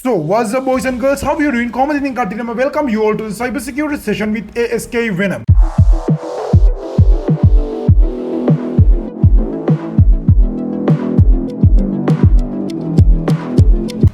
So, what's up, boys and girls? How are you doing? Commenting, continue. Welcome you all to the cybersecurity session with ASK Venom.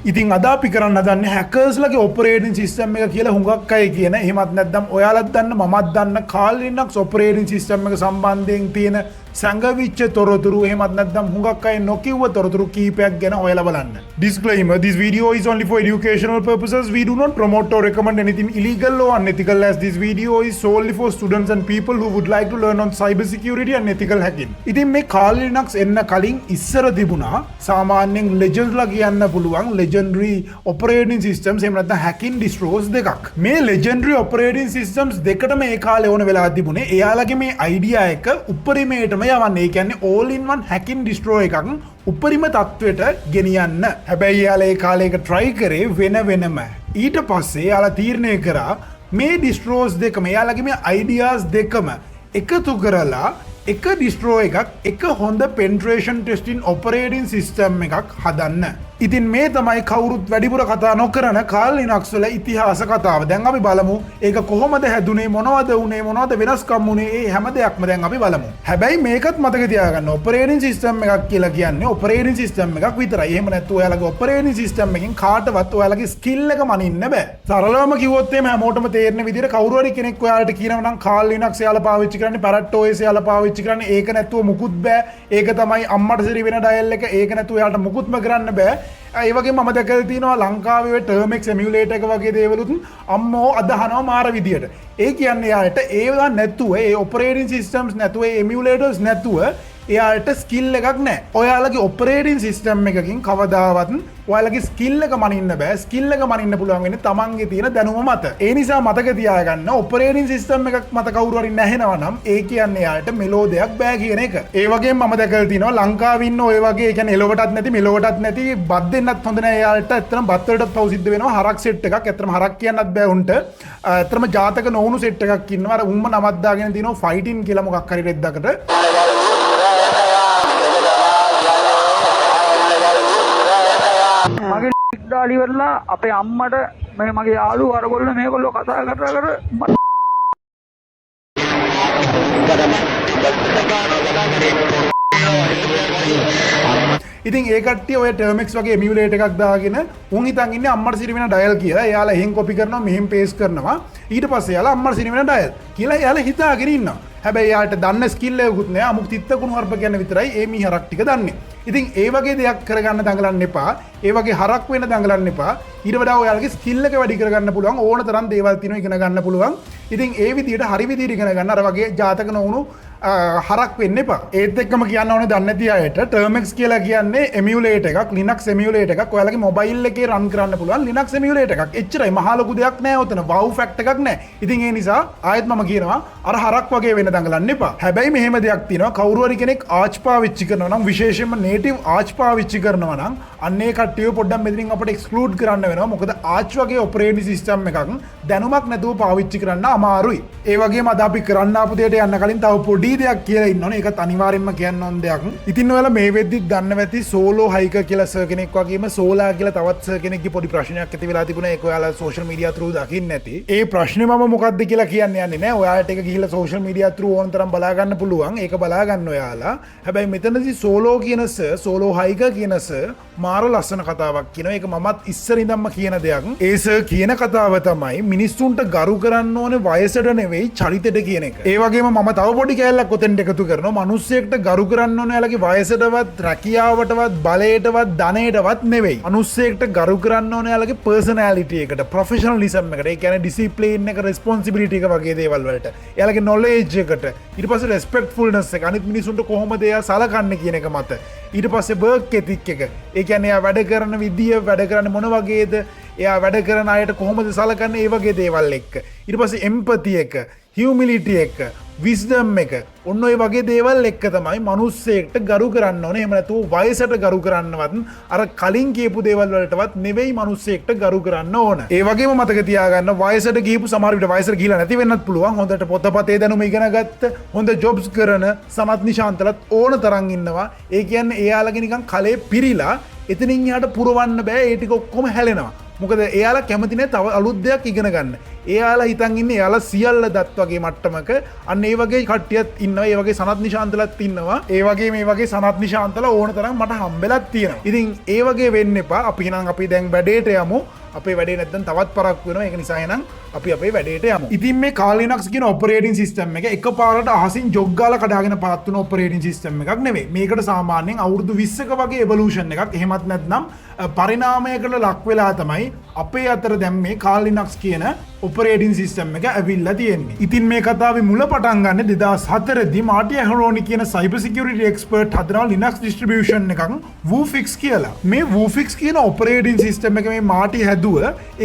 ඉතින් අද අපි කරන්න හදන්නේ හැකර්ස්ලගේ operating system එක කියලා හුඟක් අය කියන. එහෙමත් නැත්නම් ඔයාලත් දන්න මමත් දන්න කාල් ලිනක්ස් ඔපරේටින් සිස්ටම් එක සම්බන්ධයෙන් තියෙන සංගවිච්ච තොරතුරු එහෙමත් නැත්නම් හුඟක් අය නොකියුව තොරතුරු කීපයක් ගැන හොයලා බලන්න. Disclaimer: This video is only for educational purposes. We do not promote or recommend anything illegal or unethical, as this video is solely for students and people who would like to learn on cybersecurity and ethical hacking. ඉතින් මේ කාල් Linux එන්න කලින් ඉස්සර තිබුණා සාමාන්‍යයෙන් ලෙජන්ඩ්ස්ලා කියන්න පුළුවන් legendary operating systems එහෙම නැත්නම් hacking distros දෙකක්. මේ legendary operating systems දෙකටම ඒ කාලේ ඕන වෙලා තිබුණේ එයාලගේ මේ idea එක උපරිමයටම යවන්න. ඒ කියන්නේ all in one hacking distro එකක් උපරිම තත්වයට ගෙනියන්න. හැබැයි යාලා ඒ කාලේ එක try කරේ වෙනම. ඊට පස්සේ යාලා තීරණය කරා මේ distros දෙකම යාලගේ මේ ideas දෙකම එකතු කරලා එක distro එකක් එක හොඳ penetration testing operating system එකක් හදන්න. ඉතින් මේ තමයි කවුරුත් වැඩිපුර කතා නොකරන කාල් ලිනක්ස් වල ඉතිහාස කතාව. දැන් අපි බලමු ඒක කොහොමද හැදුනේ, මොනවද වුනේ, මොනවද වෙනස්කම් වුනේ, ඒ හැම දෙයක්ම දැන් අපි බලමු. හැබැයි මේකත් මතක තියාගන්න ඔපරේටින් සිස්ටම් එකක් කියලා කියන්නේ ඔපරේටින් සිස්ටම් එකක් විතරයි. එහෙම නැත්නම් ඔයාලගේ ඔපරේටින් සිස්ටම් එකෙන් කාටවත් ඔයාලගේ ස්කිල් එක මනින්න බෑ. සරලවම කිව්වොත් එimhe හැමෝටම තේරෙන විදිහට කවුරු හරි කෙනෙක් ඔයාලට කියනවා නම් කාල් ලිනක්ස් යාලා පාවිච්චි කරන්නේ, පැරට් OS යාලා පාවිච්චි කරන්නේ, ඒක නැතුව මුකුත් බෑ, ඒක තමයි අම්මට සිරි වෙන ඩයල් එක, ඒක නැතුව ඔයාලට මුකුත්ම කරන්න බෑ. ඒ වගේ මම දැකලා තියෙනවා ලංකාවේ ටර්මෙක් එමියුලේටර් එක වගේ දේවලුත් අම්මෝ අදහනවා මාර විදියට. ඒ කියන්නේ යාට ඒවා නැතුව, ඒ ඔපරේටින් සිස්ටම්ස් නැතුව, ඒ එමියුලේටර්ස් නැතුව එයාට ස්කිල් එකක් නැහැ. ඔයාලගේ ඔපරේටින් සිස්ටම් එකකින් කවදාවත් ඔයාලගේ ස්කිල් එක මනින්න බෑ. ස්කිල් එක මනින්න පුළුවන් වෙන්නේ තමන්ගේ තියෙන දැනුම මත. ඒ නිසා මතක තියාගන්න ඔපරේටින් සිස්ටම් එකක් මත කවුරු හරි නැහෙනවා නම් ඒ කියන්නේ යාට මෙලෝ දෙයක් බෑ කියන එක. ඒ වගේම මම දැකලා තියෙනවා ලංකාවේ ඉන්න ඔය වගේ ඒ කියන්නේ එලොවටත් නැති මෙලොවටත් නැති බත් දෙන්නත් හොඳ නැහැ යාලට. ඇත්තටම බත් වලටත් පව් සිද්ධ වෙනවා. හරක් සෙට් එකක්. ඇත්තටම හරක් කියන්නත් බෑ උන්ට. ඇත්තටම ජාතක නොවුණු සෙට් එකක් ඉන්නවා. අර උම්ම නමක් දාගෙන තිනවා ෆයිටින් කියලා මොකක් හරි රෙද්දකට. මගේ ඩාලි වරලා අපේ අම්මට මේ මගේ යාළුවෝ අරගොල්ලෝ මේගොල්ලෝ කතා කර ඉතින් ඒ කට්ටිය ඔය ටර්මෙක්ස් වගේ එමියුලේටර් එකක් දාගෙන උන් හිතන් ඉන්නේ අම්මට සිරි වෙන ඩයල් කියලා. එයාලා එහෙන් කොපි කරනවා, මෙහෙන් පේස්ට් කරනවා. ඊට පස්සේ එයාලා අම්මට සිරි වෙන ඩයල් කියලා එයාලා හිතාගෙන ඉන්නවා. හැබැයි එයාට දන්න ස්කිල් එකකුත් නෑ. අමුක් තිත්ත කුණු හර්ප කියන විතරයි ඒ මී හරක් ටික දන්නේ. ඉතින් ඒ වගේ දෙයක් කරගන්න දඟලන්න එපා. ඒ වගේ හරක් වෙන දඟලන්න එපා. ඊට වඩා ඔයාලගේ ස්කිල් එක වැඩි කරගන්න පුළුවන් ඕන තරම් දේවල් තියෙනවා ඉගෙන ගන්න පුළුවන්. ඉතින් ඒ විදිහට හරි විදිහට ඉගෙන ගන්න අර වගේ ජාතක නොවුණු හරක් වෙන්න එපා. ඒත් එක්කම කියන්න ඕනේ දන්නේ නැති අයට ටර්මෙක්ස් කියලා කියන්නේ එමියුලේටර් එකක්, ලිනක්ස් එමියුලේටර් එකක්. ඔයාලගේ මොබයිල් එකේ රන් කරන්න පුළුවන් ලිනක්ස් එමියුලේටර් එකක්. එච්චරයි, මහා ලොකු දෙයක් නෑ උතන. වව් ෆැක්ට් එකක් නෑ. ඉතින් ඒ නිසා ආයෙත් මම කියනවා අර හරක් වගේ වෙන්න දඟලන්න එපා. හැබැයි මෙහෙම දෙයක් තියෙනවා. කවුරු හරි කෙනෙක් ආච් පාවිච්චි කරනවා නම්, විශේෂයෙන්ම නේටිව් ආච් පාවිච්චි කරනවා නම් අන්නේ කට්ටිය පොඩ්ඩක් මෙතනින් අපිට එක්ස්ක්ලූඩ් කරන්න වෙනවා. මොකද ආච් වගේ ඔපරේටින් සිස්ටම් එකක් දැනුමක් නැතුව පාවිච්චි කරන්න අමාරුයි. ඒ වගේම අද අපි කරන්න ආපු දෙයට යන්න කලින් තව පොඩි දෙයක් කියලා ඉන්නවනේ. ඒකත් අනිවාර්යෙන්ම කියන්න ඕන දෙයක්. ඉතින් ඔයාලා මේ වෙද්දි දන්න ඇති සෝලෝ හයිකර් කියලා සර් කෙනෙක් වගේම සෝලා කියලා තවත් සර් කෙනෙක්ගේ පොඩි ප්‍රශ්නයක් ඇති වෙලා තිබුණා. ඒක ඔයාලා සෝෂල් මීඩියා through දකින්න ඇති. ඒ ප්‍රශ්නේ මම මොකක්ද කියලා කියන්න යන්නේ නෑ. ඔයාලට ඒක ගිහිල්ලා සෝෂල් මීඩියා through ඕන තරම් බලා ගන්න පුළුවන්. ඒක බලා ගන්න ඔයාලා. හැබැයි මෙතනදී සෝලෝ කියන සර්, සෝලෝ හයිකර් කියන සර් මාර ලස්සන කතාවක් කියනවා. ඒක මමත් ඉස්සර ඉඳන්ම කියන දෙයක්. ඒ සර් කියන කතාව තමයි මිනිස්සුන්ට ගරු කරන්න ඕනේ වයසට නෙවෙයි චරිතෙට කියන එක. ඒ වගේම මම තව පොඩි කැලලක් ඔතෙන්ට එකතු කරනවා. මිනිස්සෙක්ට ගරු කරන්න ඕනේ එයාලගේ වයසටවත්, රැකියාවටවත්, බලයටවත්, ධනයටවත් නෙවෙයි. මිනිස්සෙක්ට ගරු කරන්න ඕනේ එයාලගේ පර්සනැලිටි එකට, ප්‍රොෆෙෂනලිසම් එකට. ඒ කියන්නේ ඩිසිප්ලින් එක, රෙස්පොන්සිබිලිටි එක වගේ දේවල් වලට. එයාලගේ නොලෙජ් එකට. ඊට පස්සේ රෙස්පෙක්ට්ෆුල්නස් එක. අනිත් මිනිස්සුන්ට කොහොමද එයා සලකන්නේ කියන එක මත. ඊට පස්සේ වර්ක් එතික් එක. ඒ කියන්නේ එයා වැඩ කරන විදිය, වැඩ කරන්නේ මොන වගේද, එයා වැඩ කරන අයට කොහොමද සලකන්නේ, ඒ වගේ දේවල් එක්ක. ඊට පස්සේ එම්පති එක, හියුමිලිටි එක, විස්ඩම් එක, ඔන්න ඔය වගේ දේවල් එක්ක තමයි මිනිස්සෙක්ට ගරු කරන්න ඕනේ. එහෙම නැතුව වයසට ගරු කරන්නවත් අර කලින් කියපු දේවල් වලටවත් නෙවෙයි මිනිස්සෙක්ට ගරු කරන්න ඕන. ඒ වගේම මතක තියාගන්න වයසට ගිහපු සමහර විට වයසට ගිහිලා නැති වෙන්නත් පුළුවන්. හොඳට පොතපතේ දැනුම ඉගෙන ගත්ත, හොඳ ජොබ්ස් කරන සමත් නිශාන්තලත් ඕන තරම් ඉන්නවා. ඒ කියන්නේ එයාලගේ නිකන් කලේ පිරීලා එතනින් යාට පුරවන්න බෑ. ඒ ටික ඔක්කොම හැලෙනවා. මොකද එයාලා කැමතිනේ තව අලුත් දෙයක් ඉගෙන ගන්න. එයාලා හිතන් ඉන්නේ එයාලා සියල්ල දත් වගේ මට්ටමක අන්න ඒ වගේ කට්ටියත් ඉන්නවා. ඒ වගේ සනත් නිශාන්තලත් ඉන්නවා. ඒ වගේ මේ වගේ සනත් නිශාන්තල ඕන තරම් මට හම්බෙලත් තියෙනවා. ඉතින් ඒ වගේ වෙන්න එපා. අපි නම් අපි දැන් වැඩේට යමු. අපේ වැඩේ නැත්නම් තවත් පරක් වෙනවා. ඒක නිසා එහෙනම් අපි අපේ වැඩේට යමු. ඉතින් මේ Kali Linux කියන ඔපරේටින් සිස්ටම් එක එකපාරට අහසින් ජොග් ගාලා කඩාගෙන පාත් වෙන ඔපරේටින් සිස්ටම් එකක් නෙවෙයි. මේකට සාමාන්‍යයෙන් අවුරුදු 20ක වගේ එවලූෂන් එකක්. එහෙමත් නැත්නම් පරිණාමයකට ලක් වෙලා තමයි අපේ අතර දැන් මේ Kali Linux කියන ඔපරේටින් සිස්ටම් එක ඇවිල්ලා තියෙන්නේ. ඉතින් මේ කතාවේ මුල පටන් ගන්න 2004 දී මාටිය හැරෝනි කියන සයිබර් සිකියුරිටි එක්ස්පර්ට් හදනවා Linux ඩිස්ට්‍රිබියුෂන් එකක් Wufix කියලා. මේ Wufix කියන ඔපරේටින් සිස්ටම් එක මේ මාටි හැදුව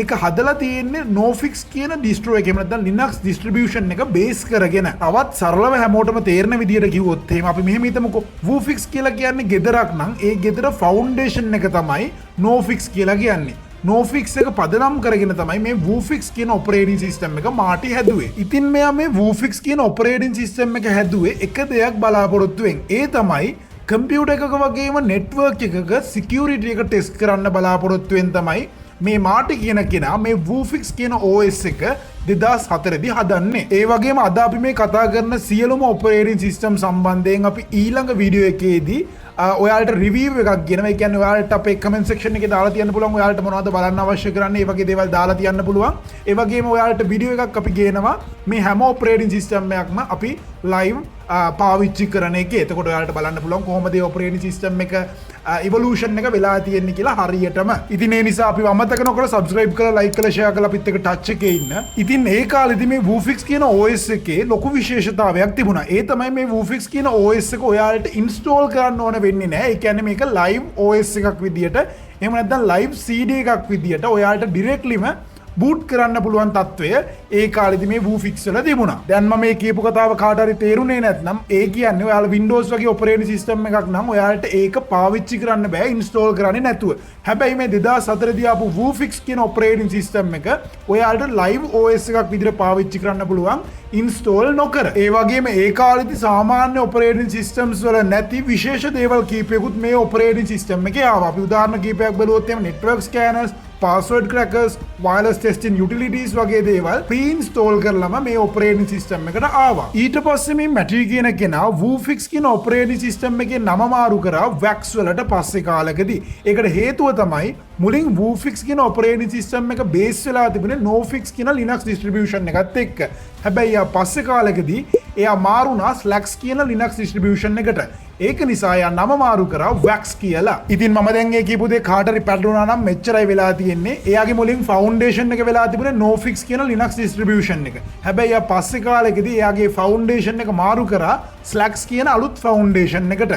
ඒක හදලා තියෙන්නේ Nofix කියන ඩිස්ට්‍රෝ එකේ. නැත්නම් Linux ඩිස්ට්‍රිබියුෂන් එක බේස් කරගෙන. තවත් සරලව හැමෝටම තේරෙන විදියට කිව්වොත් එහෙම අපි මෙහෙම හිතමුකෝ. Wufix කියලා කියන්නේ ගෙදරක් නම් ඒ ගෙදර ෆවුන්ඩේෂන් එක තමයි Nofix කියලා කියන්නේ. Nofix එක පදනම් කරගෙන තමයි මේ Wufix කියන ඔපරේටින් සිස්ටම් එක මාටි හැදුවේ. ඉතින් මෙයා මේ Wufix කියන ඔපරේටින් සිස්ටම් එක හැදුවේ එක දෙයක් බලාපොරොත්තුවෙන්. ඒ තමයි කම්පියුටර් එකක වගේම නෙට්වර්ක් එකක සිකියුරිටි එක ටෙස්ට් කරන්න බලාපොරොත්තුවෙන් තමයි මේ මාටි කියන කෙනා මේ Wufix කියන OS එක 2004 දී හදන්නේ. ඒ වගේම අද අපි මේ කතා කරන සියලුම ඔපරේටින් සිස්ටම් සම්බන්ධයෙන් අපි ඊළඟ වීඩියෝ එකේදී ඔයාලට රිවිව් එකක් ගෙනවා. ඒ කියන්නේ ඔයාලට අපේ කමෙන්ට් සෙක්ෂන් එකේ දාලා තියන්න පුළුවන් ඔයාලට මොනවද බලන්න අවශ්‍ය කරන්නේ. ඒ වගේ දේවල් දාලා තියන්න පුළුවන්. ඒ වගේම ඔයාලට වීඩියෝ එකක් අපි ගේනවා මේ හැම ඔපරේටින් සිස්ටම් එකක්ම අපි ලයිව් පාවිච්චි කරන එකේ. එතකොට ඔයාලට බලන්න පුළුවන් කොහොමද මේ ඔපරේටින් සිස්ටම් එක ඉවලූෂන් එක වෙලා තියෙන්නේ කියලා හරියටම. ඉතින් ඒ නිසා අපි අමතක නොකර subscribe කරලා like කරලා share කරලා අපිත් එක්ක touch එකේ ඉන්න. ඉතින් ඒ කාලෙදි මේ Wufix කියන OS එකේ ලොකු විශේෂතාවයක් තිබුණා. ඒ තමයි මේ Wufix කියන OS එක ඔයාලට install කරන්න ඕන වෙන්නේ නැහැ. ඒ කියන්නේ මේක live OS එකක් විදියට එහෙම නැත්නම් live CD එකක් විදියට ඔයාලට directlyම බූට් කරන්න පුළුවන් තත්වය ඒ කාලෙදි මේ Wufix වල තිබුණා. දැන් මම මේ කියපු කතාව කාට හරි තේරුනේ නැත්නම් ඒ කියන්නේ ඔයාලා Windows වගේ ඔපරේටින් සිස්ටම් එකක් නම් ඔයාලට ඒක පාවිච්චි කරන්න බෑ ඉන්ස්ටෝල් කරන්නේ නැතුව. හැබැයි මේ 2004 දී ආපු Wufix කියන ඔපරේටින් සිස්ටම් එක ඔයාලට live OS එකක් විදිහට පාවිච්චි කරන්න පුළුවන් ඉන්ස්ටෝල් නොකර. ඒ වගේම ඒ කාලෙදි සාමාන්‍ය ඔපරේටින් සිස්ටම්ස් වල නැති විශේෂ දේවල් කීපයකුත් මේ ඔපරේටින් සිස්ටම් එකේ ආවා. අපි උදාහරණ කීපයක් බලුවොත් එහෙම network scanners, password crackers, wireless testing utilities වගේ දේවල් pre-install කරලම මේ operating system එකට ආවා. ඊට පස්සේ මේ Matty කියන කෙනා Wufix කියන operating system එකේ නම මාරු කරා Wax වලට පස්සේ කාලෙකදී. ඒකට හේතුව තමයි මුලින් Wufix කියන operating system එක base වෙලා තිබුණේ Nofix කියන Linux distribution එකත් එක්ක. හැබැයි පස්සේ කාලෙකදී එයා මාරුණා Slack කියන Linux distribution එකට. ඒක නිසා එයා නම මාරු කරා Wax කියලා. ඉතින් මම දැන් ඒ කියපු දේ කාට හරි පැටලුණා නම් මෙච්චරයි වෙලා තියෙන්නේ. එයාගේ මුලින් ෆවුන්ඩේෂන් එක වෙලා තිබුණේ Nofix කියන Linux distribution එක. හැබැයි එයා පස්සේ කාලෙකදී එයාගේ ෆවුන්ඩේෂන් එක මාරු කරා Slack කියන අලුත් ෆවුන්ඩේෂන් එකට.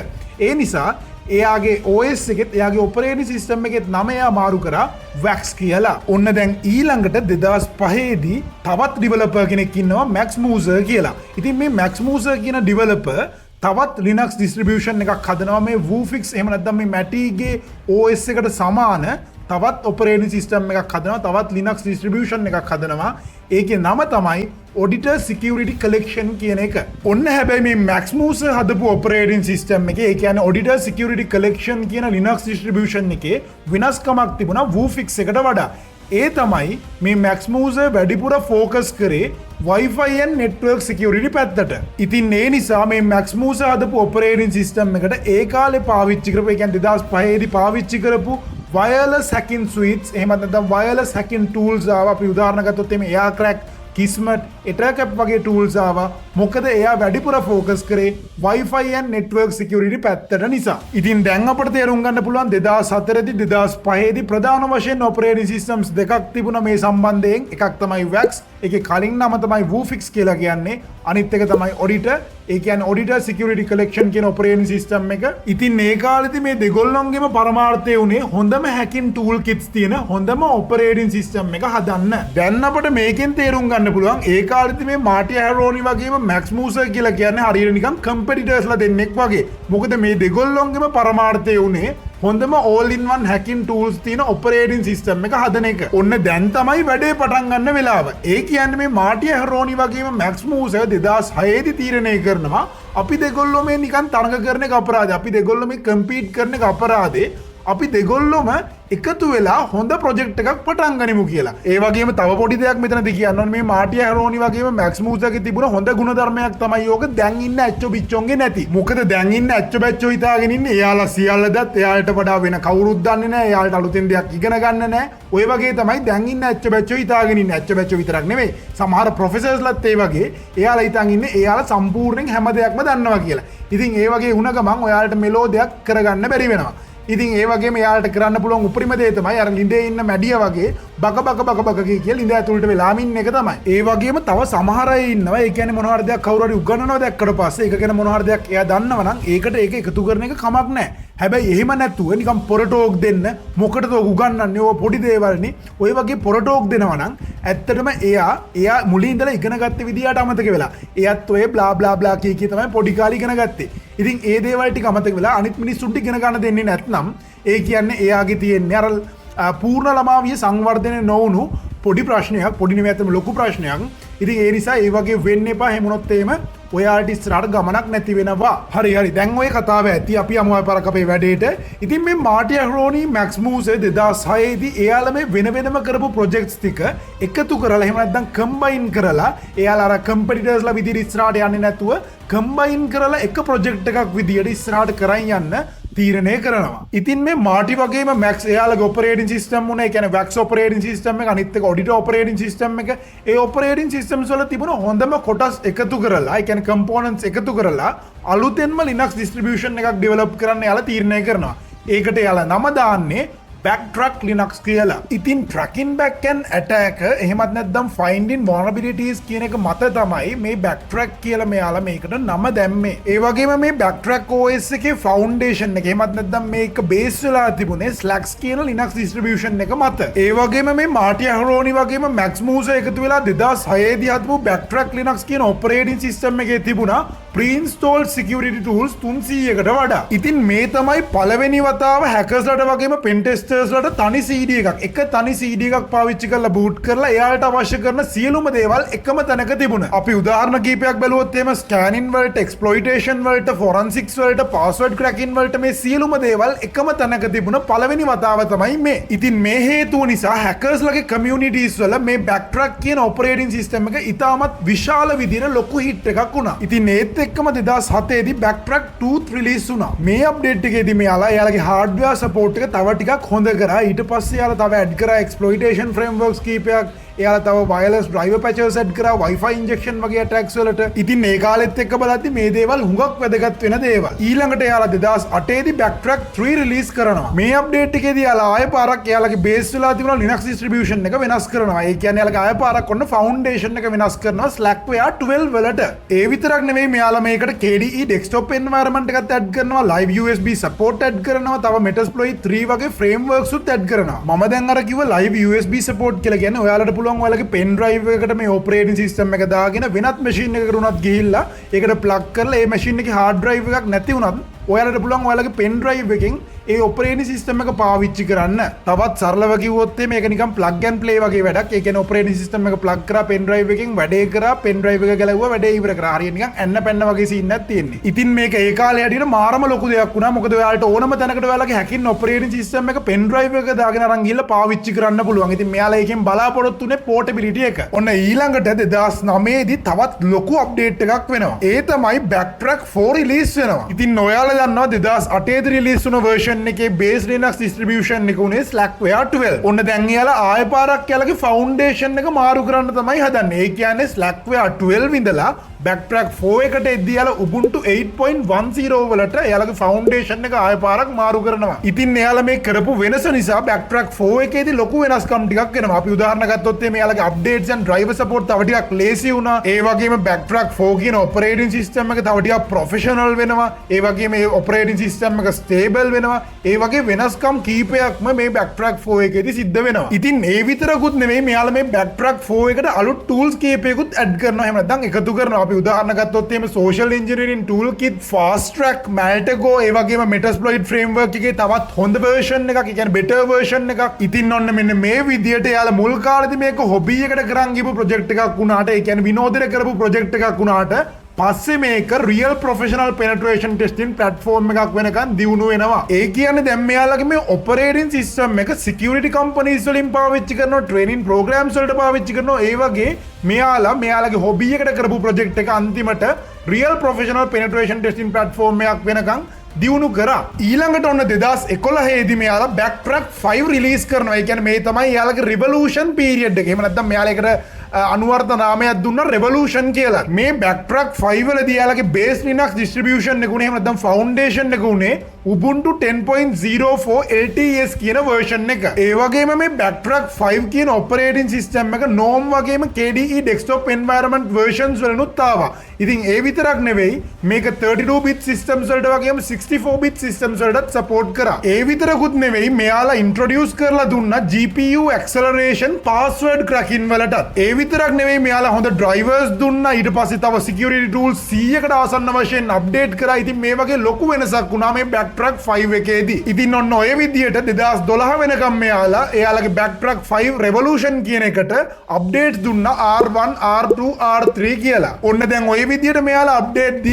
ඒ නිසා එයාගේ OS එකෙත් එයාගේ ඔපරේටින් සිස්ටම් එකෙත් නම එයා මාරු කරා Wax කියලා. ඔන්න දැන් ඊළඟට 2005 දී තවත් ඩිවෙලොපර් කෙනෙක් ඉන්නවා Max Muser කියලා. ඉතින් මේ Max Muser කියන ඩිවෙලොපර් තවත් Linux distribution එකක් හදනවා මේ Wufix එහෙම නැත්නම් මේ Matty ගේ OS එකට සමාන තවත් operating system එකක් හදනවා. තවත් Linux distribution එකක් හදනවා. ඒකේ නම තමයි Auditor Security Collection කියන එක. ඔන්න හැබැයි මේ Max Muser හදපු operating system එකේ ඒ කියන්නේ Auditor Security Collection කියන Linux distribution එකේ වෙනස්කමක් තිබුණා Wufix එකට වඩා. ඒ තමයි මේ Max Muser වැඩිපුර focus කරේ Wi-Fi and network security පැත්තට. ඉතින් ඒ නිසා මේ Max Muser හදපු operating system එකට ඒ කාලේ පාවිච්චි කරපු ඒ කියන්නේ 2005 දී පාවිච්චි කරපු wireless hacking suites එහෙම නැත්නම් wireless hacking tools ආවා. අපි උදාහරණ ගත්තොත් එimhe AirCrack, Kismet, Ethercap වගේ tools ආවා. මොකද එයා වැඩිපුර focus කරේ Wi-Fi and network security පැත්තට නිසා. ඉතින් දැන් අපිට තේරුම් ගන්න පුළුවන් 2004 දී 2005 දී ප්‍රධාන වශයෙන් operating systems දෙකක් තිබුණා මේ සම්බන්ධයෙන්. එකක් තමයි Wax, ඒකේ කලින් නම තමයි Wufix කියලා කියන්නේ. අනිත් එක තමයි Auditor, ඒ කියන්නේ Auditor Security Collection කියන operating system එක. ඉතින් මේ කාලෙදි මේ දෙගොල්ලොන්ගේම පරමාර්ථය උනේ හොඳම hacking tool kits තියෙන හොඳම operating system එක හදන්න. දැන් අපිට මේකෙන් තේරුම් ගන්න පුළුවන් ඒ කාලෙදි මේ Marty Harroni වගේම Max Muser කියලා කියන්නේ හරියට නිකන් competitorsලා දෙන්නෙක් වගේ. මොකද මේ දෙගොල්ලොන්ගේම පරමාර්ථය උනේ හොඳම all in one hacking tools තියෙන operating system එක හදන එක. ඔන්න දැන් තමයි වැඩේ පටන් ගන්න වෙලාව. ඒ කියන්නේ මේ Marty Harroni වගේම Max Muser 2006 දී තීරණය කරනවා අපි දෙගොල්ලෝ මේ නිකන් තරඟ කරන එක අපරාධය. අපි දෙගොල්ලෝ මේ compete කරන එක අපරාධේ. අපි දෙගොල්ලොම එකතු වෙලා හොඳ ප්‍රොජෙක්ට් එකක් පටන් ගනිමු කියලා. ඒ වගේම තව පොඩි දෙයක් මෙතනදී කියන්න ඕනේ මේ මාටියා හැරෝනි වගේම මැක්ස් මූසාගේ තිබුණ හොඳ ගුණධර්මයක් තමයි ඕක දැන් ඉන්න ඇච්චෝ බිච්චෝන්ගේ නැති. මොකද දැන් ඉන්න ඇච්චෝ බැච්චෝ හිතාගෙන ඉන්නේ එයාලා සියල්ලදත් එයාලට වඩා වෙන කවුරුත් දන්නේ නැහැ. එයාලට අලුතෙන් දෙයක් ඉගෙන ගන්න නැහැ. ඔය වගේ තමයි දැන් ඉන්න ඇච්චෝ බැච්චෝ හිතාගෙන ඉන්නේ. ඇච්චෝ බැච්චෝ විතරක් නෙමෙයි. සමහර ප්‍රොෆෙසර්ස්ලාත් ඒ වගේ එයාලා හිතන් ඉන්නේ එයාලා සම්පූර්ණයෙන් හැම දෙයක්ම දන්නවා කියලා. ඉතින් ඒ වගේ වුණ ගමන් ඔයාලට මෙලෝ දෙයක් කරගන්න බැරි වෙනවා. ඉතින් ඒ වගේම යාලට කරන්න පුළුවන් උපරිම දේ තමයි අර ලිඳේ ඉන්න මැඩිය වගේ බක කියලා ලිඳ ඇතුළට වෙලාම ඉන්න එක තමයි. ඒ වගේම තව සමහර අය ඉන්නවා. ඒ කියන්නේ මොනවා හරි දෙයක් කවුරු හරි උගන්වනවා දැක්කට පස්සේ ඒක ගැන මොනවා හරි දෙයක් එයා දන්නවා නම් ඒකට ඒක එකතු කරන එක කමක් නැහැ. හැබැයි එහෙම නැතුව නිකන් පොරටෝක් දෙන්න මොකටද උගන්වන්නේ ඔය පොඩි දේවල්නේ. ඔය වගේ පොරටෝක් දෙනවා නම් ඇත්තටම එයා මුලින් ඉඳලා ඉගෙන ගත්ත විදියට අමතක වෙලා. එයත් ඔය බ්ලා බ්ලා බ්ලා කී තමයි පොඩි කාලේ ඉගෙන ගත්තේ. ඉතින් ඒ දේවල් ටික අමතක වෙලා අනිත් මිනිස්සුන්ට ඉගෙන ගන්න දෙන්නේ නැත්නම් ඒ කියන්නේ එයාගේ තියෙන්නේ අර පූර්ණ ළමාවිය සංවර්ධනය නොවුණු පොඩි ප්‍රශ්නයක් පොඩි නෙවෙයි අතම ලොකු ප්‍රශ්නයක්. ඉතින් ඒ නිසා ඒ වගේ වෙන්න එපා. එහෙම වුණොත් එහෙම ඔයාලට ඉස්සරහට ගමනක් නැති වෙනවා. හරි දැන් ඔය කතාව ඇති අපි යමු පාරක් අපේ වැඩේට. ඉතින් මේ මාටියා හැරෝනි මැක්ස් මූසේ 2006 දී එයාලා මේ වෙන වෙනම කරපු ප්‍රොජෙක්ට්ස් ටික එකතු කරලා එහෙම නැත්නම් කම්බයින් කරලා එයාලා අර කම්පිටිටර්ස්ලා විදිහට ඉස්සරහට යන්නේ නැතුව කම්බයින් කරලා එක ප්‍රොජෙක්ට් එකක් විදිහට ඉස්සරහට කරන් යන්න තීරණය කරනවා. ඉතින් මේ මාටි වගේම මැක්ස් එයාලගේ ඔපරේටින් සිස්ටම් උනේ කියන්නේ වැක්ස් ඔපරේටින් සිස්ටම් එක අනිත් එක ඔඩිටර් ඔපරේටින් සිස්ටම් එක ඒ ඔපරේටින් සිස්ටම්ස් වල තිබුණ හොඳම කොටස් එකතු කරලා ඒ කියන්නේ කම්පොනන්ට්ස් එකතු කරලා අලුතෙන්ම Linux distribution එකක් develop කරන්න එයාලා තීරණය කරනවා. ඒකට එයාලා නම දාන්නේ Backtrack Linux කියලා. ඉතින් tracking back and attack එහෙමත් නැත්නම් finding vulnerabilities කියන එක මත තමයි මේ backtrack කියලා මෙයාලා මේකට නම දැම්මේ. ඒ වගේම මේ backtrack OS එකේ foundation එක එහෙමත් නැත්නම් මේක base වෙලා තිබුණේ Slacks කියන Linux distribution එක මත. ඒ වගේම මේ මාටියා හැරෝනි වගේම මැක්ස් මූසා එකතු වෙලා 2006 දී හදපු backtrack Linux කියන operating system එකේ තිබුණා pre-installed security tools 300කට වඩා. ඉතින් මේ තමයි පළවෙනි වතාව hackers-ලට වගේම pentesters ලට තනි CD එක තනි CD එකක් පාවිච්චි කරලා boot කරලා එයාලට අවශ්‍ය කරන සියලුම දේවල් එකම තැනක තිබුණා. අපි උදාහරණ කීපයක් බැලුවොත් එහෙම scanning වලට, exploitation වලට, forensics වලට, password cracking වලට මේ සියලුම දේවල් එකම තැනක තිබුණ පළවෙනි වතාව තමයි මේ. ඉතින් මේ හේතුව නිසා hackers ලගේ communities වල මේ backtrack කියන operating system එක ඉතාමත් විශාල විදිහට ලොකු hit එකක් වුණා. ඉතින් ඒත් එක්කම 2007 දී backtrack 2 release වුණා. මේ update එකේදී එයාලගේ hardware support එක තව ටිකක් හොඳ කරා. ඊට පස්සේ යාලා තව ඇඩ් කරා exploitation frameworks කීපයක්. එයාලා තව wireless driver patches ඇඩ් කරා Wi-Fi injection වගේ attacks වලට. ඉතින් මේ කාලෙත් එක්ක බලද්දි මේ දේවල් හුඟක් වැදගත් වෙන දේවල්. ඊළඟට එයාලා 2008 දී backtrack 3 release කරනවා. මේ update එකේදී යාලා ආයෙ පාරක් එයාලගේ base වෙලා තිබුණා Linux distribution එක වෙනස් කරනවා. ඒ කියන්නේ යාලගේ ආයෙ පාරක් ඔන්න foundation එක වෙනස් කරනවා Slackware 12 වලට. ඒ විතරක් නෙවෙයි මෙයාලා මේකට KDE desktop environment එකත් ඇඩ් කරනවා. live USB support ඇඩ් කරනවා. තව Metasploit 3 වගේ frameworks උත් ඇඩ් කරනවා. මම දැන් අර කිව්ව live USB support කියලා කියන්නේ ඔයාලට ඔයාලගේ පෙන් ඩ්‍රයිව් එකකට මේ ඔපරේටින් සිස්ටම් එක දාගෙන වෙනත් මැෂින් එකකට උනත් ගිහිල්ලා ඒකට ප්ලග් කරලා ඒ මැෂින් එකේ හાર્ඩ් ඩ්‍රයිව් එකක් නැති වුණත් ඔයාලට පුළුවන් ඔයාලගේ පෙන් ඩ්‍රයිව් එකෙන් ඒ ඔපරේටින් සිස්ටම් එක පාවිච්චි කරන්න. තවත් සරලව කිව්වොත් මේක නිකන් ප්ලග් ඇන්ඩ් ප්ලේ වගේ වැඩක්. ඒ කියන්නේ ඔපරේටින් සිස්ටම් එක ප්ලග් කරා පෙන් ඩ්‍රයිව් එකෙන් වැඩේ කරා පෙන් ඩ්‍රයිව් එක ගැලවුවා වැඩේ ඉවර කරා. හරියට නිකන් ඇන්න පැන්න වගේ සීන් එකක් තියෙන්නේ. ඉතින් මේක ඒ කාලේ හැටියට මාරම ලොකු දෙයක් වුණා. මොකද ඔයාලට ඕනම තැනකට ඔයාලගේ හැකින් ඔපරේටින් සිස්ටම් එක පෙන් ඩ්‍රයිව් එක දාගෙන අරන් ගිහලා පාවිච්චි කරන්න පුළුවන්. ඉතින් මෙයාලා ඒකෙන් බලාපොරොත්තු වෙන්නේ පෝටබිලිටි එක. ඔන්න ඊළඟට 2009 දී තවත් ලොකු අප්ඩේට් එකක් වෙනවා. ඒ තමයි backtrack 4 රිලීස් වෙනවා. ඉතින් ඔයාලා දන්නවා 2008 දී රිලීස් වුණ version එකේ base Linux distribution එක උනේ Slackware 12. ඔන්න දැන් එයාලා ආයෙ පාරක් එයාලගේ foundation එක මාරු කරන්න තමයි හදන්නේ. ඒ කියන්නේ Slackware 12 ඉඳලා backtrack 4 එකට එද්දී යාලා Ubuntu 8.10 වලට එයාලගේ foundation එක ආයෙ පාරක් මාරු කරනවා. ඉතින් එයාලා මේ කරපු වෙනස නිසා backtrack 4 එකේදී ලොකු වෙනස්කම් ටිකක් එනවා. අපි උදාහරණ ගත්තොත් මේ එයාලගේ updates and driver support තව ටිකක් ලේසි වුණා. ඒ වගේම backtrack 4 කියන operating system එක තව ටිකක් professional වෙනවා. ඒ වගේම මේ operating system එක stable වෙනවා. ඒ වගේ වෙනස්කම් කීපයක්ම මේ backtrack 4 එකේදී සිද්ධ වෙනවා. ඉතින් ඒ විතරකුත් නෙමෙයි මෙයාලා මේ backtrack 4 එකට අලුත් tools කීපයකුත් add කරනවා. එහෙම නැත්නම් එකතු කරනවා. උදාහරණ ගත්තොත් එහෙම social engineering toolkit fast track maltago ඒ වගේම metasploit framework එකේ තවත් හොඳ version එකක් ඒ කියන්නේ better version එකක්. ඉතින් ඔන්න මෙන්න මේ විදියට යාලා මුල් කාලේදී මේක hobby එකට කරන් ගිහපු project එකක් වුණාට ඒ කියන්නේ විනෝදෙට කරපු project එකක් වුණාට පස්සේ මේක රියල් ප්‍රොෆෙෂනල් පෙනට්‍රේෂන් ටෙස්ටින් ප්ලට්ෆෝර්ම් එකක් වෙනකන් දියුණු වෙනවා. ඒ කියන්නේ දැන් මෙයාලගේ මේ ඔපරේටින් සිස්ටම් එක සිකියුරිටි කම්පනීස් වලින් පාවිච්චි කරනවා, ට්‍රේනින් ප්‍රෝග්‍රෑම්ස් වලට පාවිච්චි කරනවා. ඒ වගේ මෙයාලගේ හොබි එකට කරපු ප්‍රොජෙක්ට් එක අන්තිමට රියල් ප්‍රොෆෙෂනල් පෙනට්‍රේෂන් ටෙස්ටින් ප්ලට්ෆෝර්ම් එකක් වෙනකන් දියුණු කරා. ඊළඟට ඔන්න 2011 දී මෙයාලා Backtrack 5 රිලීස් කරනවා. ඒ කියන්නේ මේ තමයි එයාලගේ රිවොලූෂන් පීරියඩ් එක. එහෙම නැත්නම් මෙයාලා ඒකට අනුවර්ත නාමයක් දුන්නා රෙවලූෂන් කියලා. මේ Backtrack 5 වලදී එයාලගේ බේස් ලිනක්ස් ඩිස්ට්‍රිබියුෂන් එක උනේ එහෙම නැත්නම් ෆවුන්ඩේෂන් එක උනේ Ubuntu 10.04 LTS කියන version එක. ඒ වගේම මේ Backtrack 5 කියන operating system එක GNOME වගේම KDE desktop environment versions වලනුත් ආවා. ඉතින් ඒ විතරක් නෙවෙයි මේක 32 bit systems වලට වගේම 64 bit systems වලටත් support කරා. ඒ විතරකුත් නෙවෙයි මෙයාලා introduce කරලා දුන්නා GPU acceleration password cracking වලටත්. ඒ විතරක් නෙවෙයි මෙයාලා හොඳ drivers දුන්නා. ඊට පස්සේ තව security tools 100කට ආසන්න වශයෙන් update කරා. ඉතින් මේ වගේ ලොකු වෙනසක් වුණා මේ Backtrack 5 එකේදී. ඉතින් ඔන්න ඔය විදිහට 2012 වෙනකම් එයාලගේ Backtrack 5 Revolution කියන එකට updates දුන්නා R1 R2 R3 කියලා. ඔන්න දැන් ඔය විදිහට මෙයාලා අප්ඩේට්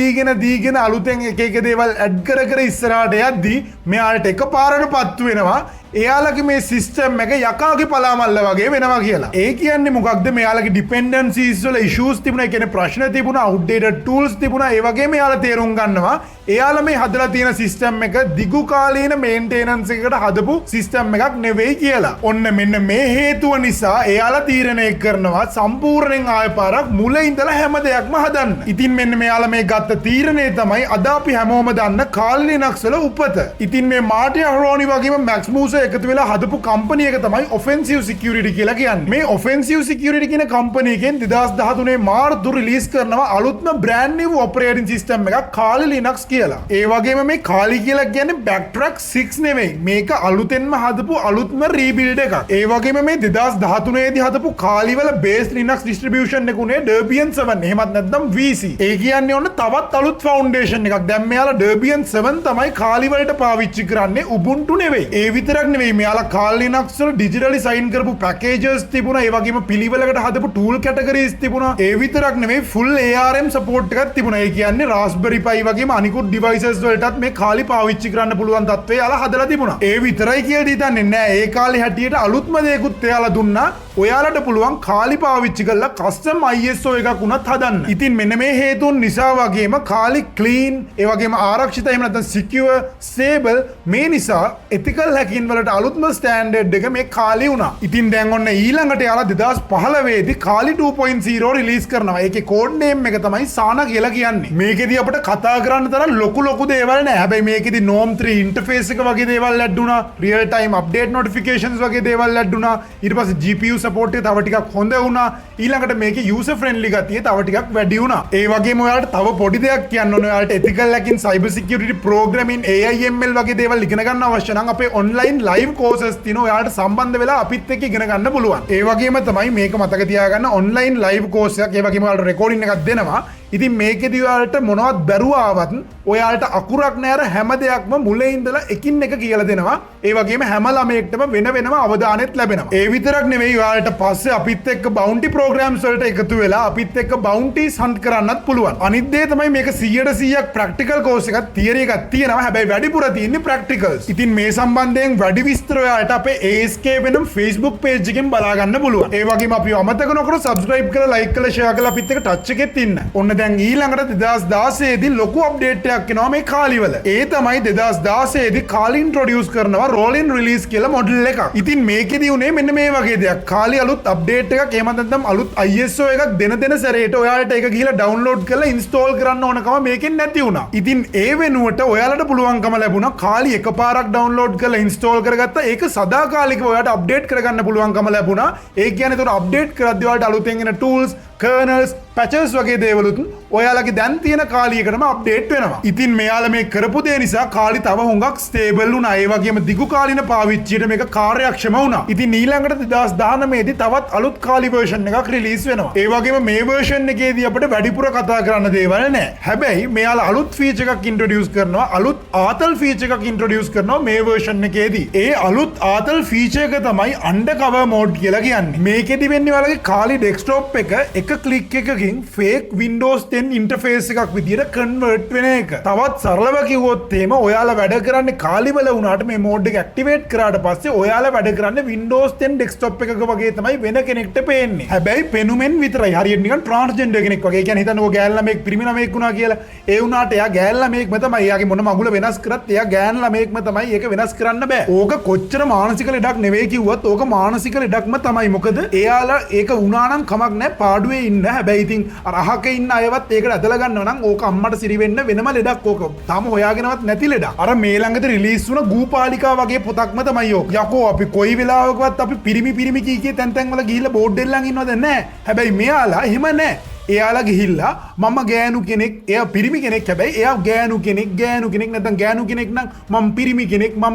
දීගෙන අලුතෙන් එක දේවල් ඇඩ් කර ඉස්සරහට යද්දී මෙයාලට එකපාරට පත්තු වෙනවා එයාලගේ මේ සිස්ටම් එක යකාගේ පලාමල්ල වගේ වෙනවා කියලා. ඒ කියන්නේ මොකක්ද? මෙයාලගේ ඩිපෙන්ඩන්සිස් වල ඉෂුස් තිබුණා, ඒ කියන්නේ ප්‍රශ්න තිබුණා, අවුට්ඩේටඩ් ටූල්ස් තිබුණා. ඒ වගේම එයාලා තේරුම් ගන්නවා එයාලා මේ හදලා තියෙන සිස්ටම් එක දිගු කාලීන මේන්ටේනන්ස් එකකට හදපු සිස්ටම් එකක් නෙවෙයි කියලා. ඔන්න මෙන්න මේ හේතුව නිසා එයාලා තීරණය කරනවා සම්පූර්ණයෙන් ආය පාරක් මුල ඉඳලා හැම දෙයක්ම හදන්න. ඉතින් මෙන්න මෙයාලා මේ ගත්ත තීරණය තමයි අද අපි හැමෝම දන්න කාල් ලිනක්ස් වල උපත. ඉතින් මේ මාටිය හරෝනි වගේම මැක්ස් මූසර් එකතු වෙලා හදපු කම්පැනි එක තමයි ඔෆෙන්සිව් සිකියුරිටි කියලා කියන්නේ. මේ ඔෆෙන්සිව් සිකියුරිටි කියන කම්පැනි එකෙන් 2013 මාර්තු රිලීස් කරනවා අලුත්ම බ්‍රෑන්ඩ් නිව් ඔපරේටින් සිස්ටම් එකක් කාලි ලිනක්ස් කියලා. ඒ වගේම මේ කාලි කියලා කියන්නේ Backtrack 6 නෙවෙයි. මේක අලුතෙන්ම හදපු අලුත්ම රීබිල්ඩ් එකක්. ඒ වගේම මේ 2013 දී හදපු කාලි වල බේස් ලිනක්ස් ඩිස්ට්‍රිබියුෂන් එක උනේ Debian 7. එහෙමත් නැත්නම් VC. ඒ කියන්නේ ඔන්න තවත් අලුත් ෆවුන්ඩේෂන් එකක්. දැන් මෙයාලා Debian 7 තමයි කාලි වලට පාවිච්චි කරන්නේ, Ubuntu නෙවෙයි. ඒ විතරක් නෙවෙයි මෙයාලා කාල් ලිනක්ස් වල ඩිජිටලි සයින් කරපු පැකේජස් තිබුණා. ඒ වගේම පිළිවෙලකට හදපු ටූල් කැටගරීස් තිබුණා. ඒ විතරක් නෙවෙයි ෆුල් ARM සපෝට් එකක් තිබුණා. ඒ කියන්නේ Raspberry Pi වගේම අනිකුත් ඩිවයිසස් වලටත් මේ කාලි පාවිච්චි කරන්න පුළුවන් තත්ත්වය යාලා හදලා තිබුණා. ඒ විතරයි කියලා හිතන්නේ නෑ. ඒ කාලේ හැටියට අලුත්ම දෙයක්ත් එයාලා දුන්නා. ඔයාලට පුළුවන් කාලි පාවිච්චි කරලා කස්ටම් ISO එකක් උනත් හදන්න. ඉතින් මෙන්න මේ හේතුන් නිසා වගේම කාලි ක්ලීන්, ඒ වගේම ආරක්ෂිත, එහෙම නැත්නම් සිකියුර්, ස්ටේබල්, මේ නිසා ethical hacking වලට අලුත්ම ස්ටෑන්ඩඩ් එක මේ කාලි වුණා. ඉතින් දැන් ඔන්න ඊළඟට යාලා 2015 දී කාලි 2.0 රිලීස් කරනවා. ඒකේ කෝඩ් නේම් එක තමයි සානා කියලා කියන්නේ. මේකෙදී අපිට කතා කරන්න තරම් ලොකු දේවල් නෑ. හැබැයි මේකෙදී GNOME 3 ඉන්ටර්ෆේස් එක වගේ දේවල් ඇඩ් වුණා. රියල් ටයිම් අප්ඩේට් නොටිෆිකේෂන්ස් වගේ දේවල් ඇඩ් වුණා. ඊට පස්සේ GPU සපෝට් එක තව ටිකක් හොඳ වුණා. ඊළඟට මේකේ යූසර් ෆ්‍රෙන්ඩ්ලි ගතිය තව ටිකක් වැඩි වුණා. ඒ වගේම ඔයාලට තව පොඩි දෙයක් කියන්න ඕනේ. ඔයාලට ethical hacking, cyber security, programming, AIML වගේ දේවල් ඉගෙන ගන්න අවශ්‍ය නම් අපේ online live courses තියෙනවා. ඔයාලට සම්බන්ධ වෙලා අපිත් එක්ක ඉගෙන ගන්න පුළුවන්. ඒ වගේම තමයි මේක මතක තියාගන්න online live course එකක්. ඒ වගේම ඔයාලට recording එකක් දෙනවා. ඉතින් මේකෙදී ඔයාලට මොනවත් බැරුව ආවත් ඔයාලට අකුරක් නෑර හැම දෙයක්ම මුලින් ඉඳලා එකින් එක කියලා දෙනවා. ඒ වගේම හැම ළමයෙක්ටම වෙනම අවධානයත් ලැබෙනවා. ඒ විතරක් නෙවෙයි ඔයාලට පස්සේ අපිත් එක්ක bounty programs වලට එකතු වෙලා අපිත් එක්ක bounties hunt කරන්නත් පුළුවන්. අනිත් දේ තමයි මේක 100% practical course එකක්, theory එකක් තියෙනවා. හැබැයි වැඩිපුර තියෙන්නේ practicals. ඉතින් මේ සම්බන්ධයෙන් වැඩි විස්තර ඔයාලට අපේ ASK වෙනම් Facebook page එකෙන් බලා ගන්න පුළුවන්. ඒ වගේම අපි අමතක නොකර subscribe කරලා like කරලා share කරලා අපිත් එක්ක touch එකෙත් ඉන්න. ඔන්න දැන් ඊළඟට 2016 දී ලොකු අප්ඩේට් එකක් එනවා මේ කාලි වල. ඒ තමයි 2016 දී කාලි ඉන්ට්‍රොඩියුස් කරනවා rolling release කියලා මොඩල් එකක්. ඉතින් මේකෙදී උනේ මෙන්න මේ වගේ දෙයක්. කාලි අලුත් අප්ඩේට් එකක්, එහෙම නැත්නම් අලුත් ISO එකක් දෙන සැරේට ඔයාලට ඒක ගිහිලා ඩවුන්ලෝඩ් කරලා ඉන්ස්ටෝල් කරන්න ඕනකම මේකෙන් නැති වුණා. ඉතින් ඒ වෙනුවට ඔයාලට පුළුවන්කම ලැබුණා කාලි එකපාරක් ඩවුන්ලෝඩ් කරලා ඉන්ස්ටෝල් කරගත්තා. ඒක සදාකාලිකව ඔයාලට අප්ඩේට් කරගන්න පුළුවන්කම ලැබුණා. ඒ කියන්නේ ඒතර අප්ඩේට් කරද්දී ඔයාලට අලුතෙන් එන tools, kernels, patches වගේ දේවලුත් ඔයාලගේ දැන් තියෙන කාලියකටම අප්ඩේට් වෙනවා. ඉතින් මෙයාලා මේ කරපු දේ නිසා කාලි තව හුඟක් ස්ටේබල් වුණා. ඒ වගේම දිගු කාලින පාවිච්චියට මේක කාර්යක්ෂම වුණා. ඉතින් ඊළඟට 2019 දී තවත් අලුත් කාලි version එකක් රිලීස් වෙනවා. ඒ වගේම මේ version එකේදී අපිට වැඩිපුර කතා කරන්න දේවල් නැහැ. හැබැයි මෙයාලා අලුත් feature එකක් introduce කරනවා. අලුත් ආතල් feature එකක් introduce කරනවා මේ version එකේදී. ඒ අලුත් ආතල් feature එක තමයි undercover mode කියලා කියන්නේ. මේකෙදි වෙන්නේ ඔයාලගේ කාලි desktop එක click එකකින් fake Windows Windows 10 ඉන්ටර්ෆේස් එකක් විදිහට කන්වර්ට් වෙන එක. තවත් සරලව කිව්වොත් එහෙම ඔයාලා වැඩ කරන්නේ කාලිවල වුණාට මේ මෝඩ් එක ඇක්ටිවේට් කරාට පස්සේ ඔයාලා වැඩ කරන්නේ Windows 10 ඩෙස්ක්ටොප් එකක වගේ තමයි වෙන කෙනෙක්ට පේන්නේ. හැබැයි පෙනුමෙන් විතරයි. හරියට නිකන් ට්‍රාන්ස්ජෙන්ඩර් කෙනෙක් වගේ. ඒ කියන්නේ හිතන්න ඔය ගෑල් ළමෙක් පිරිමි ළමෙක් වුණා කියලා. ඒ වුණාට එයා ගෑල් ළමෙක්ම තමයි. එයාගේ මොන මගුල වෙනස් කරත් එයා ගෑන් ළමෙක්ම තමයි. ඒක වෙනස් කරන්න බෑ. ඕක කොච්චර මානසික ලෙඩක් නෙවෙයි කිව්වත් ඕක මානසික ලෙඩක්ම තමයි. මොකද එයාලා ඒක වුණා නම් කමක් නැහැ පාඩුවේ ඉන්න. හැබැයි ඉතින් අර අහක ඉන්න අයවත් ඒකට ඇදලා ගන්නවා නම් ඕක අම්මට සිරි වෙන්න වෙනම ලෙඩක් ඕක. තාම හොයාගෙනවත් නැති ලෙඩක්. අර මේ ළඟට රිලීස් වුණ ගූපාලිකා වගේ පොතක්ම තමයි ඕක. යකෝ අපි කොයි වෙලාවකවත් අපි පිරිමි කීකේ තැන් වල ගිහිල්ලා බෝඩ් දෙල්ලන් ඉන්නවද නැහැ. හැබැයි මෙයාලා එහෙම නැහැ. එයාලා ගිහිල්ලා මම ගෑනු කෙනෙක්, එයා පිරිමි කෙනෙක්. හැබැයි එයා ගෑනු කෙනෙක් නැත්නම් ගෑනු කෙනෙක් නම් මම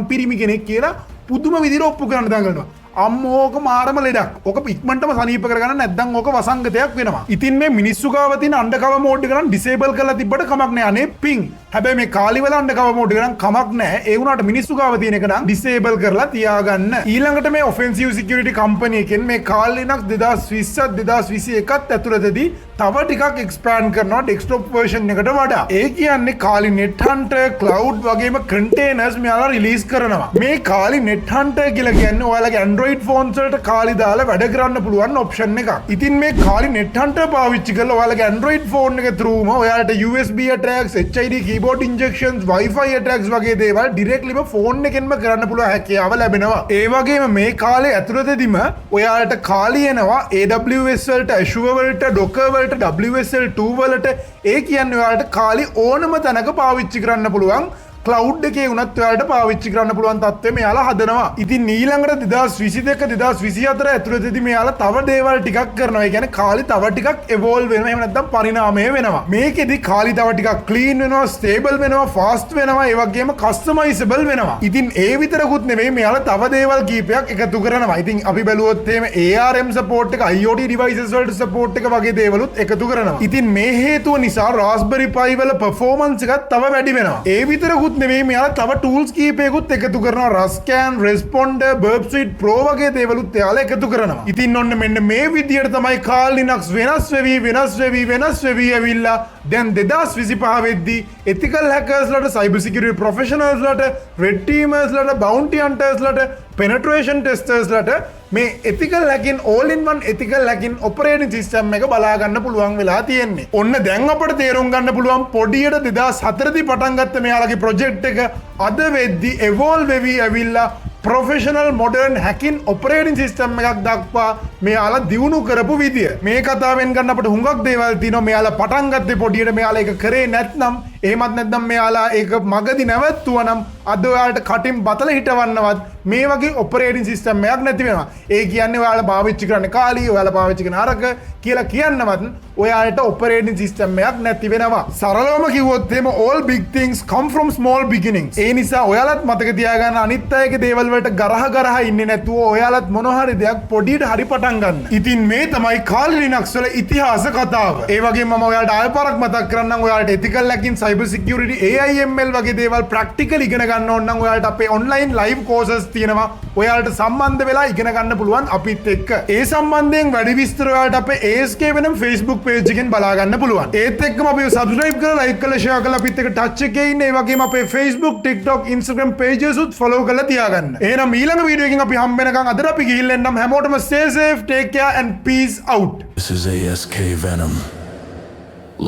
පිරිමි කෙනෙක් කියලා පුදුම විදිහට ඔප්පු කරන්න දඟලනවා. අම්මෝක මාරම ලෙඩක්. ඕක ඉක්මනටම සනීප කරගන්න නැත්නම් ඕක වසංගතයක් වෙනවා. ඉතින් මේ මිනිස්සු ගාව තියෙන අන්ඩර්කවර් මෝඩ් එක නම් ඩිසේබල් කරලා තිබ්බට කමක් නැහැ. අනේ පිං. හැබැයි මේ කාලිවල අන්ඩර්කවර් මෝඩ් එක නම් කමක් නැහැ. ඒ වුණාට මිනිස්සු ගාව තියෙන එක නම් ඩිසේබල් කරලා තියාගන්න. ඊළඟට මේ ඔෆෙන්සිව් සිකියුරිටි කම්පැනි එකෙන් මේ කාල් ලිනක්ස් 2020 2021ත් ඇතුළතදී තව ටිකක් එක්ස්පෑන්ඩ් කරනවා ඩෙස්ක්ටොප් වර්ෂන් එකට වඩා. ඒ කියන්නේ කාලි නෙට් හන්ටර්, ක්ලවුඩ් වගේම කන්ටේනර්ස් මෙයාලා රිලීස් කරනවා. මේ කාලි නෙට් හන්ටර් කියලා කියන්නේ ඔයාලගේ Android phones වලට කාලි දාලා වැඩ කරන්න පුළුවන් ඔප්ෂන් එකක්. ඉතින් මේ කාලි නෙට් හන්ටර් පාවිච්චි කරලා ඔයාලගේ Android phone එක throughම ඔයාලට USB attacks, HID keyboard injections, Wi-Fi attacks වගේ දේවල් directlyම phone එකෙන්ම කරන්න පුළුවන් හැකියාව ලැබෙනවා. ඒ වගේම මේ කාලේ ඇතුළතදීම ඔයාලට කාලි එනවා AWS වලට, Azure වලට, Docker වලට, WSL2 වලට. ඒ කියන්නේ ඔයාලට කාලි ඕනම තැනක පාවිච්චි කරන්න පුළුවන්. ක්ලවුඩ් එකේ වුණත් ඔයාලට පාවිච්චි කරන්න පුළුවන් තත්ත්වෙ මෙයාලා හදනවා. ඉතින් ඊළඟට 2022 2024 ඇතුළතදී මෙයාලා තව දේවල් ටිකක් කරනවා. ඒ කියන්නේ කාලි තව ටිකක් එවෝල්ව් වෙනවා. එහෙම නැත්නම් පරිණාමය වෙනවා. මේකෙදි කාලි තව ටිකක් ක්ලීන් වෙනවා, ස්ටේබල් වෙනවා, ෆාස්ට් වෙනවා, ඒ වගේම කස්ටමයිසබල් වෙනවා. ඉතින් ඒ විතරකුත් නෙවෙයි මෙයාලා තව දේවල් කීපයක් එකතු කරනවා. ඉතින් අපි බැලුවොත් එහෙම ARM support එක, IoT devices වලට support එක වගේ දේවලුත් එකතු කරනවා. ඉතින් මේ හේතුව නිසා Raspberry Pi වල performance එකත් තව වැඩි වෙනවා. ඒ විතරකුත් නෙවෙයි මෙයාලා තව tools කීපයකුත් එකතු කරනවා. Rascan, Responder, Burp Suite Pro වගේ දේවලුත් එයාලා එකතු කරනවා. ඉතින් ඔන්න මෙන්න මේ විදියට තමයි Kali Linux වෙනස් වෙවි ඇවිල්ලා දැන් 2025 වෙද්දී ethical hackers ලට, cyber security professionals ලට, red teamers ලට, bounty hunters ලට, penetration testers ලට මේ ethical hacking all in one ethical hacking operating system එක බලා ගන්න පුළුවන් වෙලා තියෙන්නේ. ඔන්න දැන් අපිට තේරුම් ගන්න පුළුවන් පොඩියට 2004 දී පටන් ගත්ත මෙයාලගේ project එක අද වෙද්දී evolve වෙවි ඇවිල්ලා ප්‍රොෆෙෂනල් මොඩර්න් හැකින් ඔපරේටින් සිස්ටම් එකක් දක්වා මෙයාලා දියුණු කරපු විදිය. මේ කතාවෙන් ගන්න අපිට හුඟක් දේවල් තියෙනවා. මෙයාලා පටන් ගත්තේ පොඩියට, මෙයාලා ඒක කරේ නැත්නම්, එහෙමත් නැත්නම් මෙයාලා ඒක මගදී නැවැත්තුවා නම් අද ඔයාලට කටින් බතල හිටවන්නවත් මේ වගේ ඔපරේටින් සිස්ටම් එකක් නැති වෙනවා. ඒ කියන්නේ ඔයාලා පාවිච්චි කරන්නේ කාලි, ඔයාලා පාවිච්චි කරන අරක කියලා කියන්නවත් ඔයාලට ඔපරේටින් සිස්ටම් එකක් නැති වෙනවා. සරලවම කිව්වොත් එහෙම all big things come from small beginnings. ඒ නිසා ඔයාලත් මතක තියාගන්න අනිත් අයගේ දේවල් වලට ගරහ ඉන්නේ නැතුව ඔයාලත් මොන හරි දෙයක් පොඩියට හරි පටන් ගන්න. ඉතින් මේ තමයි Kali Linux වල ඉතිහාස කතාව. ඒ වගේම මම ඔයාලට ආයෙ පාරක් මතක් කරන්නම් ඔයාලට ethical hacking, cyber security, AIML වගේ දේවල් practical ඉගෙන ගන්න ඕන නම් ඔයාලට අපේ online live courses තියෙනවා. ඔයාලට සම්බන්ධ වෙලා ඉගෙන ගන්න පුළුවන් අපිත් එක්ක. ඒ සම්බන්ධයෙන් වැඩි විස්තර ඔයාලට අපේ ASK වෙනම Facebook page එකෙන් බලා ගන්න පුළුවන්. ඒත් එක්කම අපිව subscribe කරලා like කරලා share කරලා අපිත් එක්ක touch එකේ ඉන්න. ඒ වගේම අපේ Facebook, TikTok, Instagram pages උත් follow කරලා තියාගන්න. එහෙනම් ඊළඟ වීඩියෝ එකකින් අපි හම්බ වෙනකන් අදට අපි ගිහින් එන්නම්. හැමෝටම stay safe, take care and peace out. This is ASK Venom.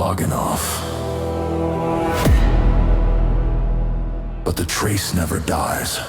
Logging off. But the trace never dies.